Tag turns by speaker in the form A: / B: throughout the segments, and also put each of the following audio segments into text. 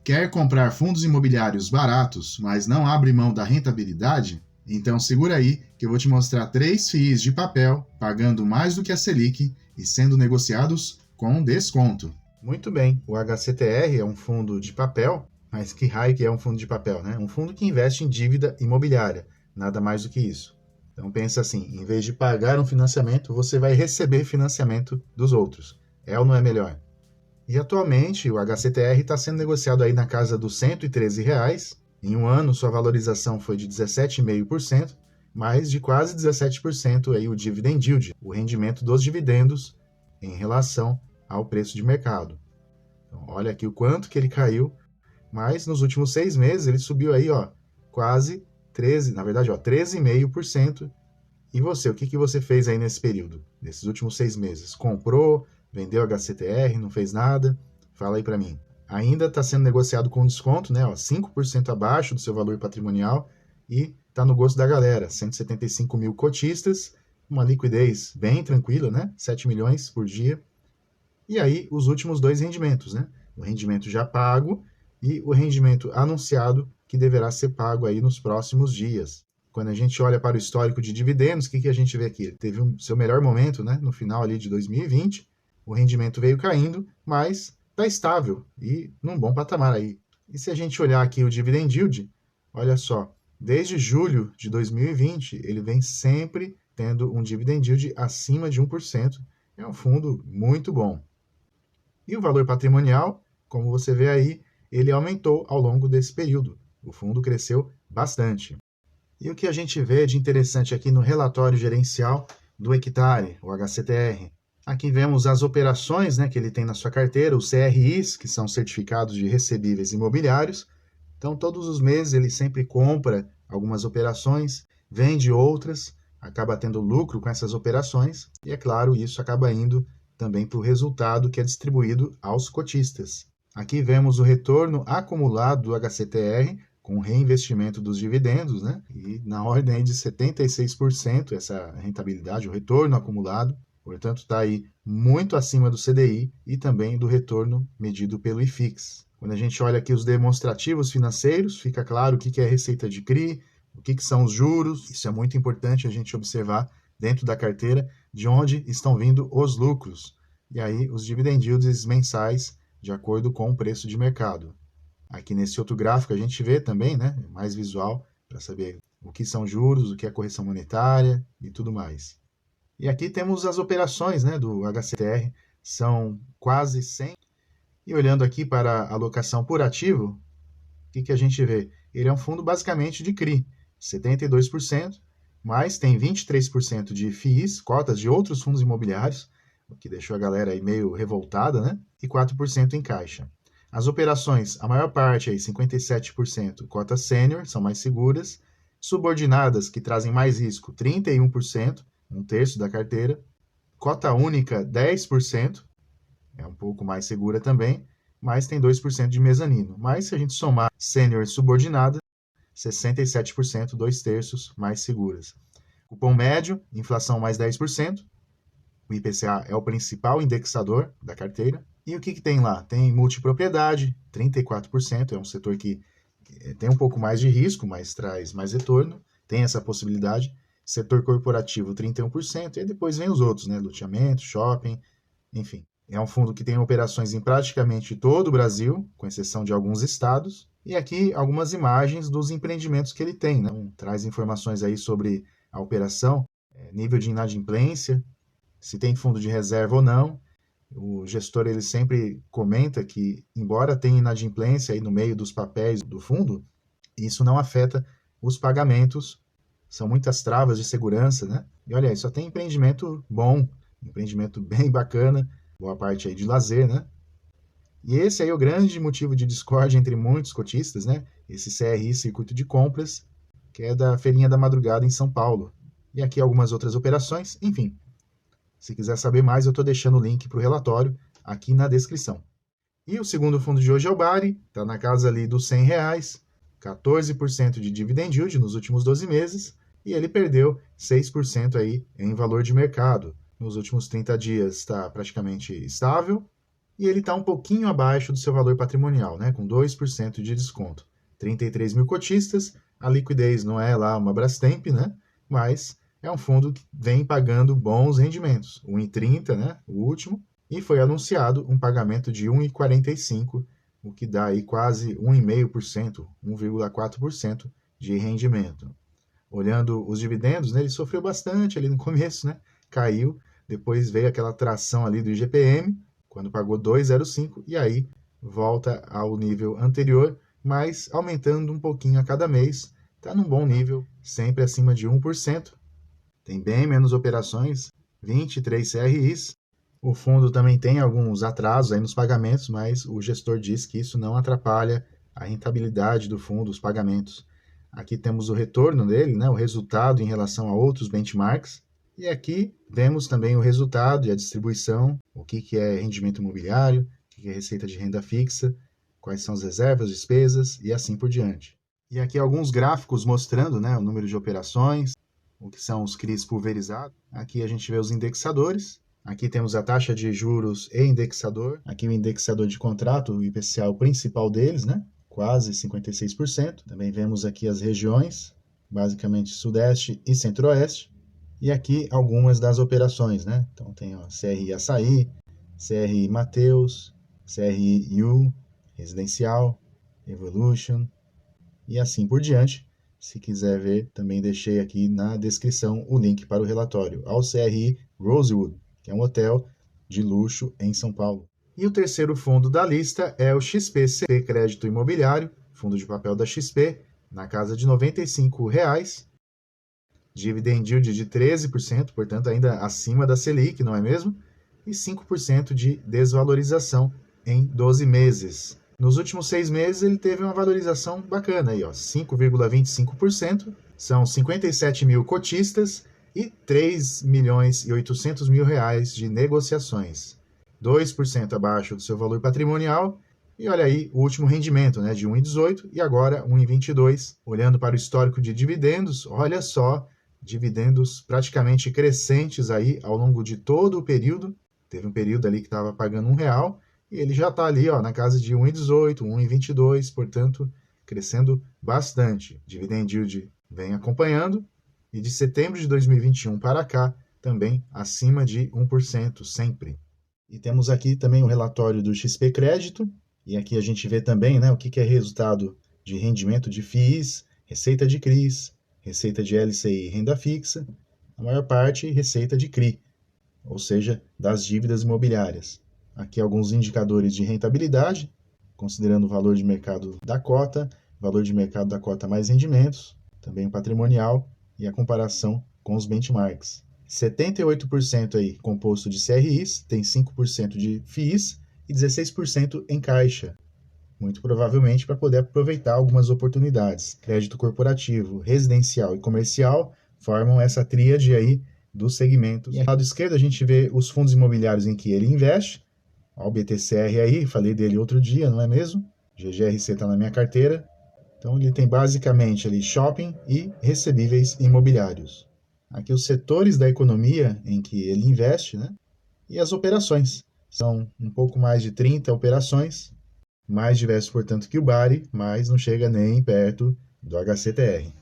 A: Quer comprar fundos imobiliários baratos, mas não abre mão da rentabilidade? Então segura aí que eu vou te mostrar 3 FIIs de papel pagando mais do que a Selic e sendo negociados com desconto. Muito bem, o HCTR é um fundo de papel, mas que raio que é um fundo de papel, né? Um fundo que investe em dívida imobiliária, nada mais do que isso. Então pensa assim, em vez de pagar um financiamento, você vai receber financiamento dos outros. É ou não é melhor? E atualmente o HCTR está sendo negociado aí na casa dos R$ 113. Em um ano, sua valorização foi de 17,5%, mais de quase 17% aí o dividend yield, o rendimento dos dividendos em relação ao preço de mercado. Então, olha aqui o quanto que ele caiu, mas nos últimos 6 meses ele subiu aí, ó, quase 13, na verdade, ó, 13,5%. E você, o que você fez aí nesse período, nesses últimos 6 meses? Comprou? Vendeu HCTR, não fez nada? Fala aí para mim. Ainda está sendo negociado com desconto, né? 5% abaixo do seu valor patrimonial e está no gosto da galera. 175 mil cotistas, uma liquidez bem tranquila, né? 7 milhões por dia. E aí os últimos 2 rendimentos, né? O rendimento já pago e o rendimento anunciado que deverá ser pago aí nos próximos dias. Quando a gente olha para o histórico de dividendos, o que a gente vê aqui? Ele teve o seu melhor momento, né? No final ali de 2020, o rendimento veio caindo, mas está estável e num bom patamar aí. E se a gente olhar aqui o dividend yield, olha só, desde julho de 2020, ele vem sempre tendo um dividend yield acima de 1%. É um fundo muito bom. E o valor patrimonial, como você vê aí, ele aumentou ao longo desse período. O fundo cresceu bastante. E o que a gente vê de interessante aqui no relatório gerencial do Hectare, o HCTR? Aqui vemos as operações, né, que ele tem na sua carteira, os CRIs, que são certificados de recebíveis imobiliários. Então, todos os meses ele sempre compra algumas operações, vende outras, acaba tendo lucro com essas operações e, é claro, isso acaba indo também para o resultado que é distribuído aos cotistas. Aqui vemos o retorno acumulado do HCTR com reinvestimento dos dividendos, né? E na ordem de 76% essa rentabilidade, o retorno acumulado. Portanto, está aí muito acima do CDI e também do retorno medido pelo IFIX. Quando a gente olha aqui os demonstrativos financeiros, fica claro o que é receita de CRI, o que são os juros. Isso é muito importante a gente observar dentro da carteira de onde estão vindo os lucros. E aí os dividend yields mensais de acordo com o preço de mercado. Aqui nesse outro gráfico a gente vê também, né, mais visual, para saber o que são juros, o que é correção monetária e tudo mais. E aqui temos as operações, né, do HCTR, são quase 100. E olhando aqui para a alocação por ativo, o que a gente vê? Ele é um fundo basicamente de CRI, 72%, mas tem 23% de FIIs, cotas de outros fundos imobiliários, o que deixou a galera aí meio revoltada, né? E 4% em caixa. As operações, a maior parte aí, 57%, cota sênior, são mais seguras. Subordinadas, que trazem mais risco, 31%, um terço da carteira. Cota única, 10%, é um pouco mais segura também, mas tem 2% de mezanino. Mas se a gente somar sênior e subordinada, 67%, 2 terços mais seguras. Cupom médio, inflação mais 10%. O IPCA é o principal indexador da carteira. E o que tem lá? Tem multipropriedade, 34%, é um setor que tem um pouco mais de risco, mas traz mais retorno, tem essa possibilidade. Setor corporativo, 31%, e depois vem os outros, né? Loteamento, shopping, enfim. É um fundo que tem operações em praticamente todo o Brasil, com exceção de alguns estados. E aqui algumas imagens dos empreendimentos que ele tem, né? Traz informações aí sobre a operação, nível de inadimplência, se tem fundo de reserva ou não. O gestor ele sempre comenta que, embora tenha inadimplência aí no meio dos papéis do fundo, isso não afeta os pagamentos. São muitas travas de segurança, né? E olha aí, só tem empreendimento bom, empreendimento bem bacana, boa parte aí de lazer, né? E esse aí é o grande motivo de discórdia entre muitos cotistas, né? Esse CRI, Circuito de Compras, que é da Feirinha da Madrugada em São Paulo. E aqui algumas outras operações, enfim. Se quiser saber mais, eu estou deixando o link para o relatório aqui na descrição. E o segundo fundo de hoje é o Bari, está na casa ali dos R$ 100, 14% de dividend yield nos últimos 12 meses, e ele perdeu 6% aí em valor de mercado. Nos últimos 30 dias está praticamente estável, e ele está um pouquinho abaixo do seu valor patrimonial, né, com 2% de desconto. 33 mil cotistas, a liquidez não é lá uma Brastemp, né, mas é um fundo que vem pagando bons rendimentos, 1,30, né, o último, e foi anunciado um pagamento de 1,45, o que dá aí quase 1,5%, 1,4% de rendimento. Olhando os dividendos, né, ele sofreu bastante ali no começo, né, caiu, depois veio aquela tração ali do IGPM, quando pagou 2,05, e aí volta ao nível anterior, mas aumentando um pouquinho a cada mês, está num bom nível, sempre acima de 1%, tem bem menos operações, 23 CRIs. O fundo também tem alguns atrasos aí nos pagamentos, mas o gestor diz que isso não atrapalha a rentabilidade do fundo, os pagamentos. Aqui temos o retorno dele, né, o resultado em relação a outros benchmarks. E aqui vemos também o resultado e a distribuição, o que é rendimento imobiliário, o que é receita de renda fixa, quais são as reservas, despesas e assim por diante. E aqui alguns gráficos mostrando, né, o número de operações, o que são os CRIs pulverizados. Aqui a gente vê os indexadores. Aqui temos a taxa de juros e indexador. Aqui o indexador de contrato, o IPCA, o principal deles, né? Quase 56%. Também vemos aqui as regiões, basicamente Sudeste e Centro-Oeste. E aqui algumas das operações, né? Então tem ó, CRI Açaí, CRI Mateus, CRI U, Residencial, Evolution e assim por diante. Se quiser ver, também deixei aqui na descrição o link para o relatório ao CRI Rosewood, que é um hotel de luxo em São Paulo. E o terceiro fundo da lista é o XPCP Crédito Imobiliário, fundo de papel da XP, na casa de R$ 95, dividend yield de 13%, portanto ainda acima da Selic, não é mesmo? E 5% de desvalorização em 12 meses. Nos últimos 6 meses ele teve uma valorização bacana aí, ó, 5,25%, são 57 mil cotistas e 3 milhões e 800 mil reais de negociações, 2% abaixo do seu valor patrimonial. E olha aí o último rendimento, né, de 1,18 e agora 1,22. Olhando para o histórico de dividendos, olha só, dividendos praticamente crescentes aí ao longo de todo o período. Teve um período ali que estava pagando R$1, e ele já está ali ó, na casa de 1,18, 1,22, portanto, crescendo bastante. Dividend yield vem acompanhando, e de setembro de 2021 para cá, também acima de 1% sempre. E temos aqui também o relatório do XP Crédito, e aqui a gente vê também né, o que é resultado de rendimento de FIIs, receita de CRIs, receita de LCI e renda fixa, a maior parte receita de CRI, ou seja, das dívidas imobiliárias. Aqui alguns indicadores de rentabilidade, considerando o valor de mercado da cota, valor de mercado da cota mais rendimentos, também o patrimonial e a comparação com os benchmarks. 78% aí composto de CRIs, tem 5% de FIIs e 16% em caixa, muito provavelmente para poder aproveitar algumas oportunidades. Crédito corporativo, residencial e comercial formam essa tríade aí dos segmentos. E ao lado esquerdo a gente vê os fundos imobiliários em que ele investe. Ó, o BTCR aí, falei dele outro dia, não é mesmo? GGRC está na minha carteira. Então ele tem basicamente ali shopping e recebíveis imobiliários. Aqui os setores da economia em que ele investe, né? E as operações. São um pouco mais de 30 operações, mais diversos, portanto, que o Bari, mas não chega nem perto do HCTR.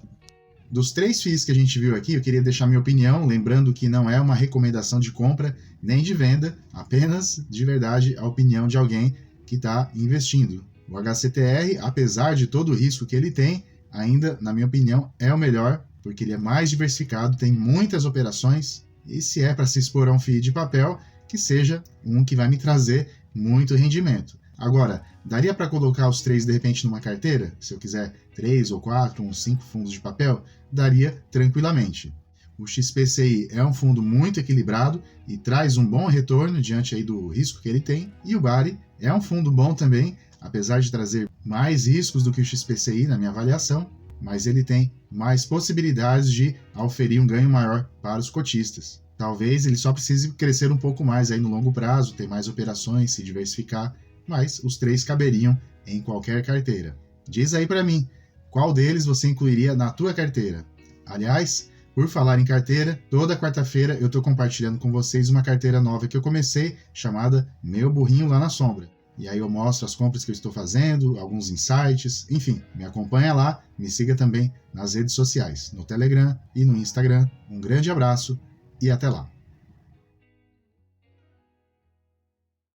A: Dos 3 FIIs que a gente viu aqui, eu queria deixar minha opinião, lembrando que não é uma recomendação de compra nem de venda, apenas, de verdade, a opinião de alguém que está investindo. O HCTR, apesar de todo o risco que ele tem, ainda, na minha opinião, é o melhor, porque ele é mais diversificado, tem muitas operações, e se é para se expor a um FII de papel, que seja um que vai me trazer muito rendimento. Agora, daria para colocar os 3 de repente numa carteira? Se eu quiser 3 ou 4 ou 5 fundos de papel, daria tranquilamente. O XPCI é um fundo muito equilibrado e traz um bom retorno diante aí do risco que ele tem. E o Bari é um fundo bom também, apesar de trazer mais riscos do que o XPCI na minha avaliação, mas ele tem mais possibilidades de auferir um ganho maior para os cotistas. Talvez ele só precise crescer um pouco mais aí no longo prazo, ter mais operações, se diversificar, mas os 3 caberiam em qualquer carteira. Diz aí para mim, qual deles você incluiria na tua carteira? Aliás, Por falar em carteira, toda quarta-feira eu estou compartilhando com vocês uma carteira nova que eu comecei, chamada Meu Burrinho Lá na Sombra. E aí eu mostro as compras que eu estou fazendo, alguns insights, enfim, me acompanha lá, me siga também nas redes sociais, no Telegram e no Instagram. Um grande abraço e até lá!